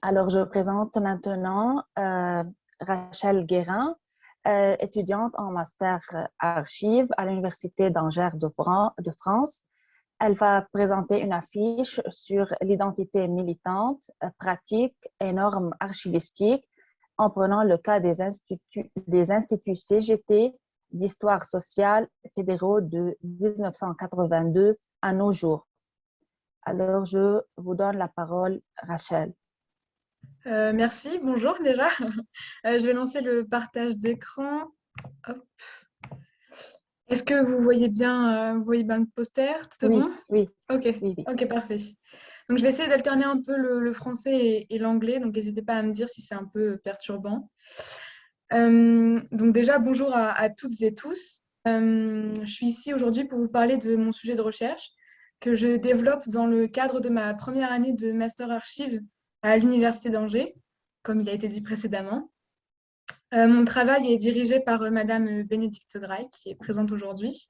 Alors, je présente maintenant Rachel Guérin, étudiante en master archives à l'Université d'Angers de France. Elle va présenter une affiche sur l'identité militante, pratique et normes archivistiques en prenant le cas des instituts CGT d'histoire sociale fédéraux de 1982 à nos jours. Alors, je vous donne la parole, Rachel. Merci, bonjour déjà. Je vais lancer le partage d'écran. Hop. Est-ce que vous voyez bien le poster? Tout est Oui, bon? oui, Ok, oui, oui. ok, parfait. Donc je vais essayer d'alterner un peu le français et l'anglais, donc n'hésitez pas à me dire si c'est un peu perturbant. Donc déjà, bonjour à toutes et tous. Je suis ici aujourd'hui pour vous parler de mon sujet de recherche que je développe dans le cadre de ma première année de master archives à l'Université d'Angers, comme il a été dit précédemment. Mon travail est dirigé par Madame Bénédicte Graille, qui est présente aujourd'hui.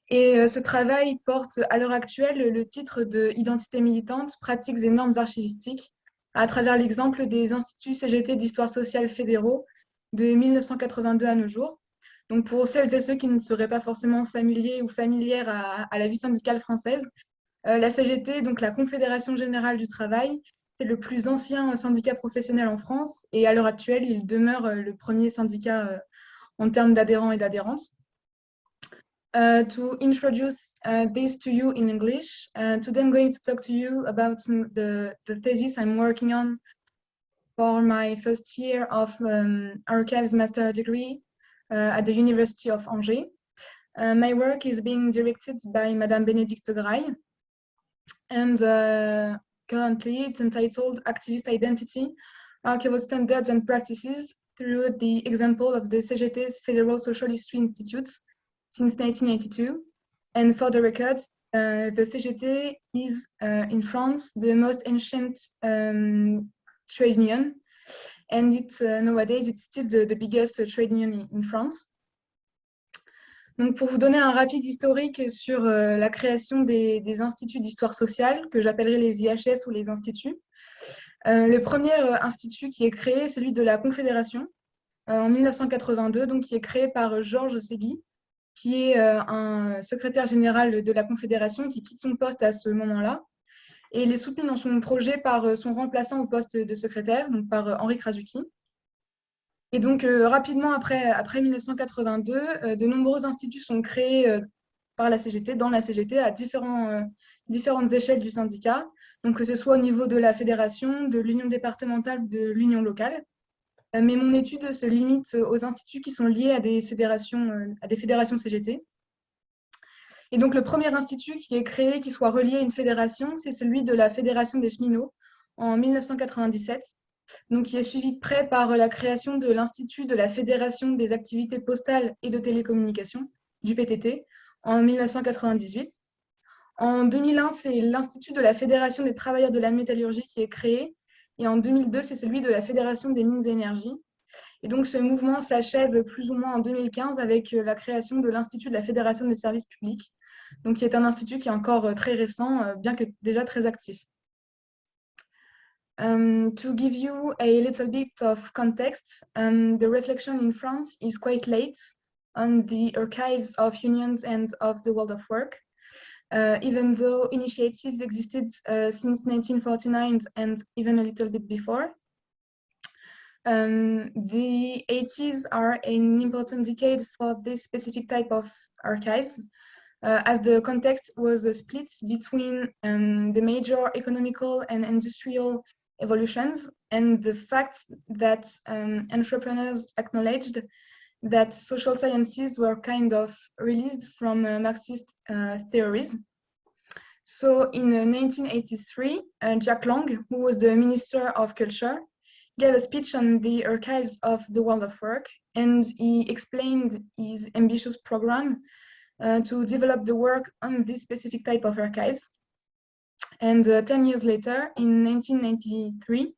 Et ce travail porte à l'heure actuelle le titre de Identité militante, pratiques et normes archivistiques, à travers l'exemple des instituts CGT d'histoire sociale fédéraux de 1982 à nos jours. Donc pour celles et ceux qui ne seraient pas forcément familiers ou familières à la vie syndicale française, la CGT, donc la Confédération générale du travail, c'est le plus ancien syndicat professionnel en France et à l'heure actuelle, il demeure le premier syndicat en termes d'adhérents et d'adhérentes. To introduce this to you in English, today I'm going to talk to you about the thesis I'm working on for my first year of archives master degree at the University of Angers. My work is being directed by Madame Bénédicte Graille, and currently it's entitled Activist Identity, Archival Standards and Practices through the example of the CGT's Federal Social History Institute since 1982. And for the record, the CGT is in France the most ancient trade union, and nowadays it's still the biggest trade union in France. Donc, pour vous donner un rapide historique sur la création des instituts d'histoire sociale, que j'appellerai les IHS ou les instituts. Le premier institut qui est créé, c'est celui de la Confédération, en 1982, donc qui est créé par Georges Segui, qui est un secrétaire général de la Confédération qui quitte son poste à ce moment-là. Et il est soutenu dans son projet par son remplaçant au poste de secrétaire, donc par Henri Krasuki. Et donc, rapidement après 1982, de nombreux instituts sont créés par la CGT, dans la CGT, à différentes échelles du syndicat, donc que ce soit au niveau de la fédération, de l'union départementale, de l'union locale. Mais mon étude se limite aux instituts qui sont liés à des fédérations CGT. Et donc, le premier institut qui est créé, qui soit relié à une fédération, c'est celui de la Fédération des cheminots en 1997. Donc, qui est suivi de près par la création de l'Institut de la Fédération des activités postales et de télécommunications, du PTT, en 1998. En 2001, c'est l'Institut de la Fédération des travailleurs de la métallurgie qui est créé. Et en 2002, c'est celui de la Fédération des mines et énergies. Et donc, ce mouvement s'achève plus ou moins en 2015 avec la création de l'Institut de la Fédération des services publics, donc qui est un institut qui est encore très récent, bien que déjà très actif. To give you a little bit of context, the reflection in France is quite late on the archives of unions and of the world of work, even though initiatives existed since 1949 and even a little bit before. The 80s are an important decade for this specific type of archives, as the context was a split between the major economical and industrial evolutions and the fact that entrepreneurs acknowledged that social sciences were kind of released from Marxist theories. So in 1983, Jack Lang, who was the Minister of Culture, gave a speech on the archives of the world of work, and he explained his ambitious program to develop the work on this specific type of archives. And 10 years later, in 1993,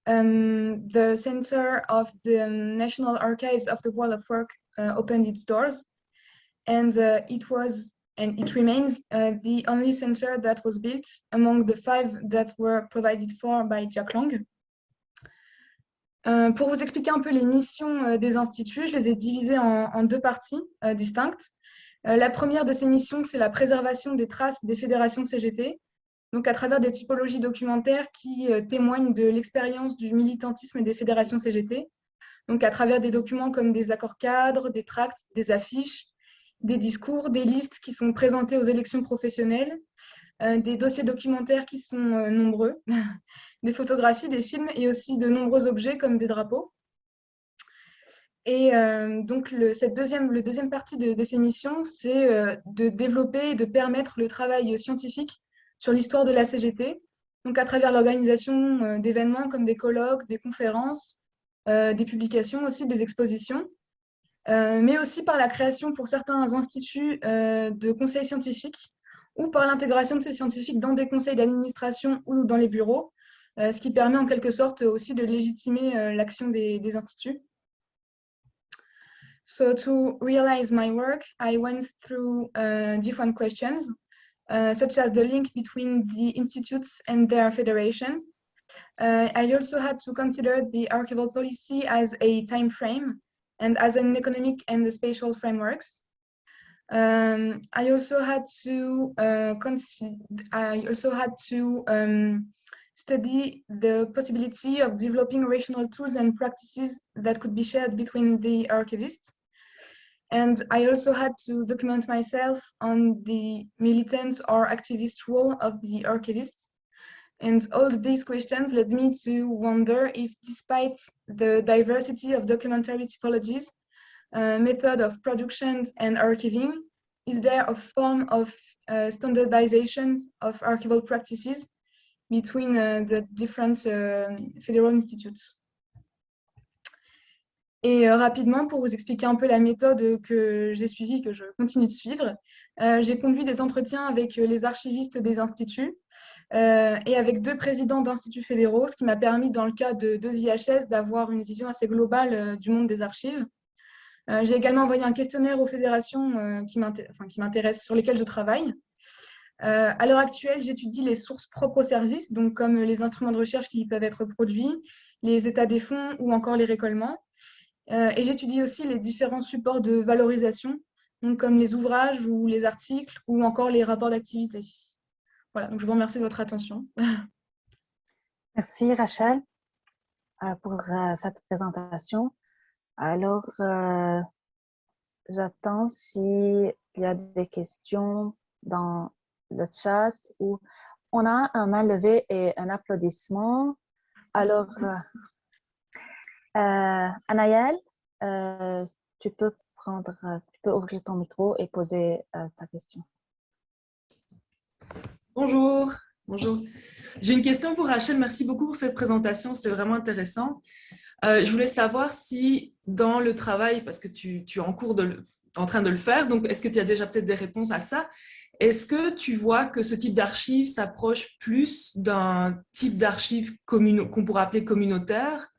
the Center of the National Archives of the World of Work opened its doors, and it was and it remains the only center that was built among the 5 that were provided for by Jack Lang. Pour vous expliquer un peu les missions des instituts, je les ai divisées en deux parties distinctes. La première de ces missions, c'est la préservation des traces des fédérations CGT, donc à travers des typologies documentaires qui témoignent de l'expérience du militantisme des fédérations CGT, donc à travers des documents comme des accords cadres, des tracts, des affiches, des discours, des listes qui sont présentées aux élections professionnelles, des dossiers documentaires qui sont nombreux, des photographies, des films et aussi de nombreux objets comme des drapeaux. Et donc, le deuxième partie de ces missions, c'est de développer et de permettre le travail scientifique sur l'histoire de la CGT, donc à travers l'organisation d'événements comme des colloques, des conférences, des publications aussi, des expositions, mais aussi par la création pour certains instituts de conseils scientifiques ou par l'intégration de ces scientifiques dans des conseils d'administration ou dans les bureaux, ce qui permet en quelque sorte aussi de légitimer l'action des instituts. So to realize my work, I went through different questions, such as the link between the institutes and their federation. I also had to consider the archival policy as a time frame and as an economic and spatial frameworks. I also had to study the possibility of developing rational tools and practices that could be shared between the archivists. And I also had to document myself on the militant or activist role of the archivists. And all these questions led me to wonder if, despite the diversity of documentary typologies, method of production and archiving, is there a form of standardization of archival practices between the different federal institutes? Et rapidement, pour vous expliquer un peu la méthode que j'ai suivie, que je continue de suivre, j'ai conduit des entretiens avec les archivistes des instituts et avec 2 présidents d'instituts fédéraux, ce qui m'a permis, dans le cas de 2 IHS, d'avoir une vision assez globale du monde des archives. J'ai également envoyé un questionnaire aux fédérations qui m'intéressent, sur lesquelles je travaille. À l'heure actuelle, j'étudie les sources propres au service, donc comme les instruments de recherche qui peuvent être produits, les états des fonds ou encore les récollements. Et j'étudie aussi les différents supports de valorisation, donc comme les ouvrages ou les articles ou encore les rapports d'activité. Voilà, donc je vous remercie de votre attention. Merci Rachel pour cette présentation. Alors, j'attends s'il y a des questions dans le chat ou on a un main levée et un applaudissement. Alors, Anaël, tu peux ouvrir ton micro et poser ta question. Bonjour, bonjour. J'ai une question pour Rachel. Merci beaucoup pour cette présentation, c'était vraiment intéressant. Je voulais savoir si dans le travail, parce que tu es en train de le faire, donc est-ce que tu as déjà peut-être des réponses à ça? Est-ce que tu vois que ce type d'archives s'approche plus d'un type d'archives qu'on pourrait appeler communautaire,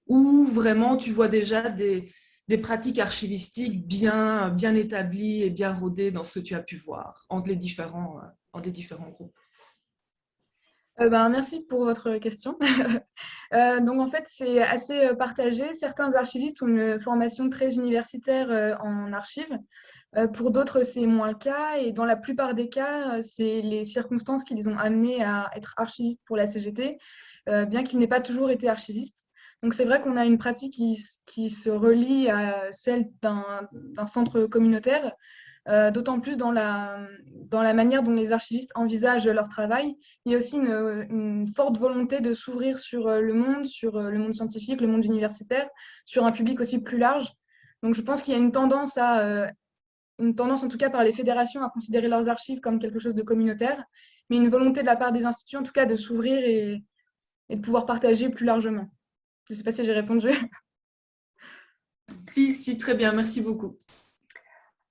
ou vraiment tu vois déjà des pratiques archivistiques bien établies et bien rodées dans ce que tu as pu voir entre les différents groupes? Merci pour votre question. Donc en fait, c'est assez partagé. Certains archivistes ont une formation très universitaire en archives. Pour d'autres, c'est moins le cas. Et dans la plupart des cas, c'est les circonstances qui les ont amenés à être archivistes pour la CGT, bien qu'ils n'aient pas toujours été archivistes. Donc c'est vrai qu'on a une pratique qui se relie à celle d'un centre communautaire, d'autant plus dans la manière dont les archivistes envisagent leur travail. Il y a aussi une forte volonté de s'ouvrir sur le monde scientifique, le monde universitaire, sur un public aussi plus large. Donc je pense qu'il y a une tendance en tout cas par les fédérations à considérer leurs archives comme quelque chose de communautaire, mais une volonté de la part des instituts en tout cas de s'ouvrir et de pouvoir partager plus largement. Je ne sais pas si j'ai répondu. Si, très bien, merci beaucoup.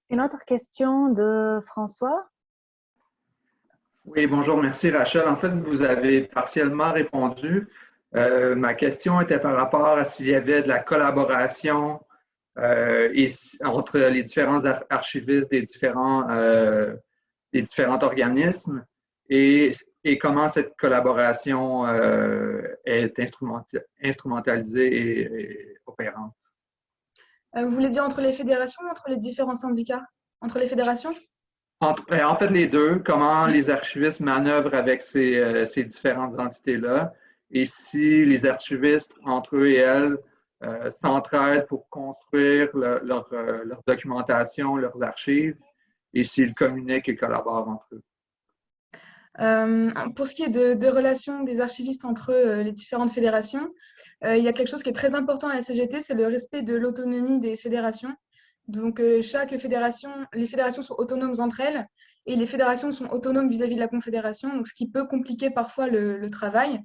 Une autre question de François? Oui, bonjour, merci Rachel. En fait, vous avez partiellement répondu. Ma question était par rapport à s'il y avait de la collaboration entre les différents archivistes des différents organismes et et comment cette collaboration est instrumentalisée et opérante. Vous voulez dire entre les fédérations ou entre les différents syndicats? Entre les fédérations? En fait, les deux, comment les archivistes manœuvrent avec ces différentes entités-là et si les archivistes, entre eux et elles, s'entraident pour construire leur documentation, leurs archives et s'ils communiquent et collaborent entre eux. Pour ce qui est de relations des archivistes entre les différentes fédérations, il y a quelque chose qui est très important à la CGT, c'est le respect de l'autonomie des fédérations. Donc, chaque fédération, les fédérations sont autonomes entre elles et les fédérations sont autonomes vis-à-vis de la confédération, donc ce qui peut compliquer parfois le travail.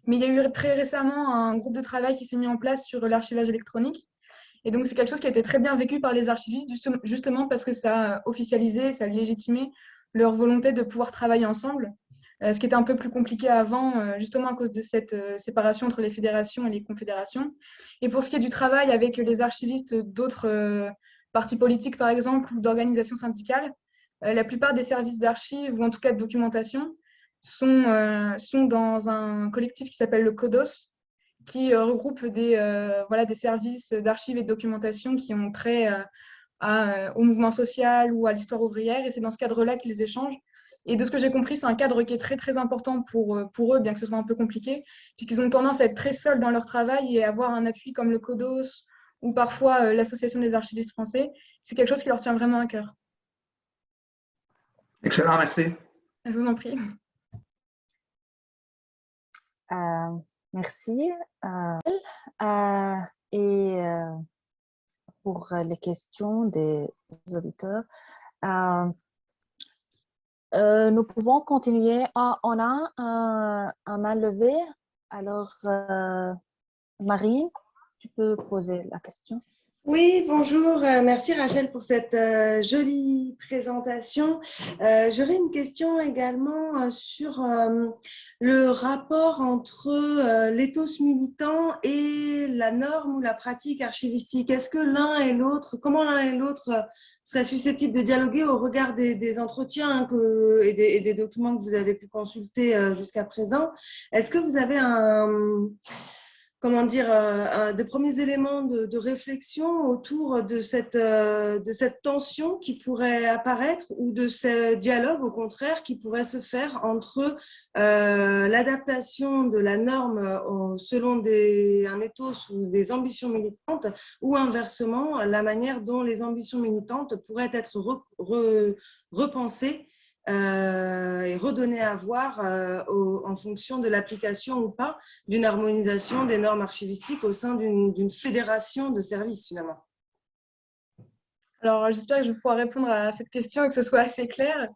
Mais il y a eu très récemment un groupe de travail qui s'est mis en place sur l'archivage électronique. Et donc, c'est quelque chose qui a été très bien vécu par les archivistes, justement parce que ça a officialisé, ça a légitimé leur volonté de pouvoir travailler ensemble, ce qui était un peu plus compliqué avant, justement à cause de cette séparation entre les fédérations et les confédérations. Et pour ce qui est du travail avec les archivistes d'autres partis politiques, par exemple, ou d'organisations syndicales, la plupart des services d'archives, ou en tout cas de documentation, sont dans un collectif qui s'appelle le CODOS, qui regroupe des services d'archives et de documentation qui ont trait au mouvement social ou à l'histoire ouvrière. Et c'est dans ce cadre-là qu'ils échangent. Et de ce que j'ai compris, c'est un cadre qui est très, très important pour eux, bien que ce soit un peu compliqué, puisqu'ils ont tendance à être très seuls dans leur travail et avoir un appui comme le CODOS ou parfois l'Association des archivistes français. C'est quelque chose qui leur tient vraiment à cœur. Excellent, merci. Je vous en prie. Merci. Et pour les questions des auditeurs, nous pouvons continuer. On a un main levée. Alors, Marie, tu peux poser la question. Oui, bonjour. Merci Rachel pour cette jolie présentation. J'aurais une question également sur le rapport entre l'éthos militant et la norme ou la pratique archivistique. Est-ce que l'un et l'autre, comment l'un et l'autre seraient susceptibles de dialoguer au regard des entretiens et des documents que vous avez pu consulter jusqu'à présent? Est-ce que vous avez de premiers éléments de réflexion autour de cette tension qui pourrait apparaître ou de ce dialogue, au contraire, qui pourrait se faire entre l'adaptation de la norme selon un ethos ou des ambitions militantes ou inversement, la manière dont les ambitions militantes pourraient être repensées et redonner à voir en fonction de l'application ou pas d'une harmonisation des normes archivistiques au sein d'une fédération de services finalement. Alors, j'espère que je vais pouvoir répondre à cette question et que ce soit assez clair.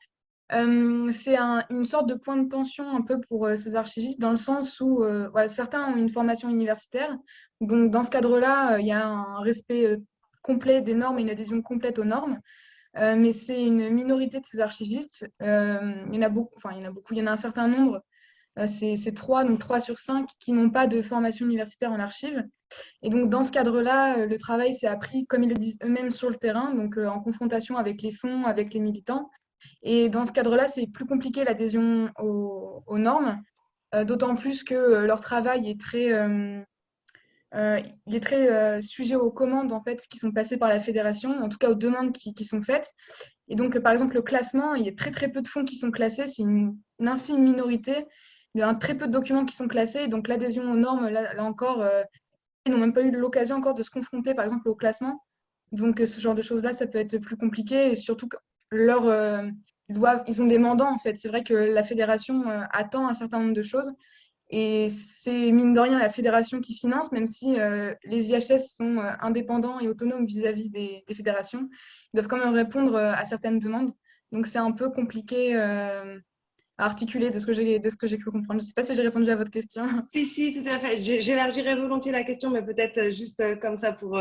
C'est une sorte de point de tension un peu pour ces archivistes dans le sens où certains ont une formation universitaire. Donc, dans ce cadre-là, il y a un respect complet des normes et une adhésion complète aux normes. Mais c'est une minorité de ces archivistes. Il y en a beaucoup, il y en a un certain nombre, c'est 3 sur 5 qui n'ont pas de formation universitaire en archives. Et donc, dans ce cadre-là, le travail s'est appris, comme ils le disent eux-mêmes, sur le terrain, donc en confrontation avec les fonds, avec les militants. Et dans ce cadre-là, c'est plus compliqué l'adhésion aux normes, d'autant plus que leur travail est très sujet aux commandes en fait, qui sont passées par la fédération, en tout cas aux demandes qui sont faites. Et donc, par exemple, le classement, il y a très, très peu de fonds qui sont classés, c'est une infime minorité. Il y a très peu de documents qui sont classés. Donc, l'adhésion aux normes, là encore, ils n'ont même pas eu l'occasion encore de se confronter, par exemple, au classement. Donc, ce genre de choses-là, ça peut être plus compliqué. Et surtout, ils ont des mandants, en fait. C'est vrai que la fédération attend un certain nombre de choses. Et c'est mine de rien la fédération qui finance, même si les IHS sont indépendants et autonomes vis-à-vis des fédérations. Ils doivent quand même répondre à certaines demandes. Donc, c'est un peu compliqué à articuler de ce que j'ai cru comprendre. Je ne sais pas si j'ai répondu à votre question. Si, tout à fait. J'élargirais volontiers la question, mais peut-être juste comme ça pour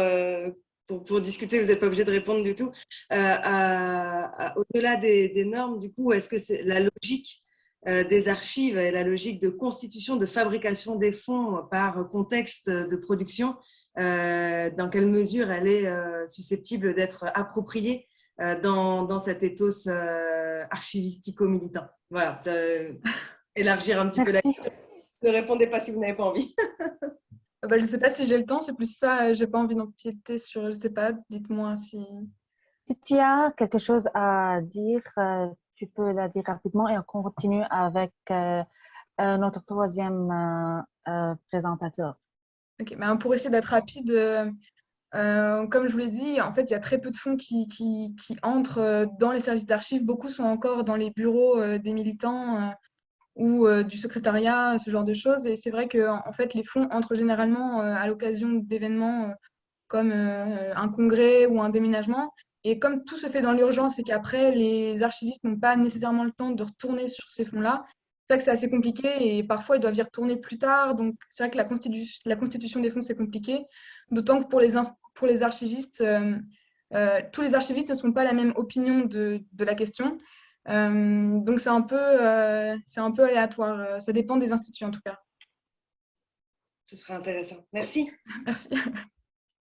discuter, vous n'êtes pas obligé de répondre du tout. Au-delà des normes, du coup, est-ce que c'est la logique des archives et la logique de constitution, de fabrication des fonds par contexte de production, dans quelle mesure elle est susceptible d'être appropriée dans cet ethos archivistico-militant. Voilà. élargir un petit peu la Merci. question. Ne répondez pas si vous n'avez pas envie. Bah, je ne sais pas si j'ai le temps, c'est plus ça, j'ai pas envie d'empiéter sur, je ne sais pas, dites-moi si… Si tu as quelque chose à dire, tu peux la dire rapidement et on continue avec notre troisième présentateur. Ok, bah, pour essayer d'être rapide, comme je vous l'ai dit, en fait, il y a très peu de fonds qui entrent dans les services d'archives. Beaucoup sont encore dans les bureaux des militants ou du secrétariat, ce genre de choses. Et c'est vrai que en fait, les fonds entrent généralement à l'occasion d'événements comme un congrès ou un déménagement. Et comme tout se fait dans l'urgence et qu'après, les archivistes n'ont pas nécessairement le temps de retourner sur ces fonds-là, c'est vrai que c'est assez compliqué et parfois ils doivent y retourner plus tard. Donc c'est vrai que la constitution des fonds, c'est compliqué. D'autant que pour les archivistes, tous les archivistes ne sont pas la même opinion de la question. Donc c'est un peu aléatoire. Ça dépend des instituts en tout cas. Ce sera intéressant. Merci. Merci.